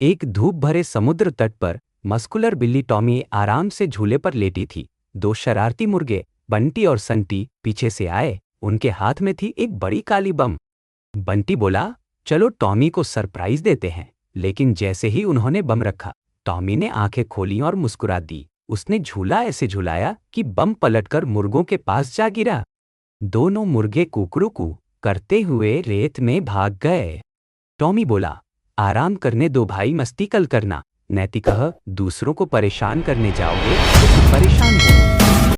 एक धूप भरे समुद्र तट पर मस्कुलर बिल्ली टॉमी आराम से झूले पर लेटी थी। दो शरारती मुर्गे बंटी और संटी पीछे से आए। उनके हाथ में थी एक बड़ी काली बम। बंटी बोला, चलो टॉमी को सरप्राइज देते हैं। लेकिन जैसे ही उन्होंने बम रखा, टॉमी ने आंखें खोली और मुस्कुरा दी। उसने झूला ऐसे झुलाया कि बम पलटकर मुर्गों के पास जा गिरा। दोनों मुर्गे कुकड़ू करते हुए रेत में भाग गए। टॉमी बोला, आराम करने दो भाई, मस्ती कल करना। नैतिकः दूसरों को परेशान करने जाओगे तो तुम परेशान हो।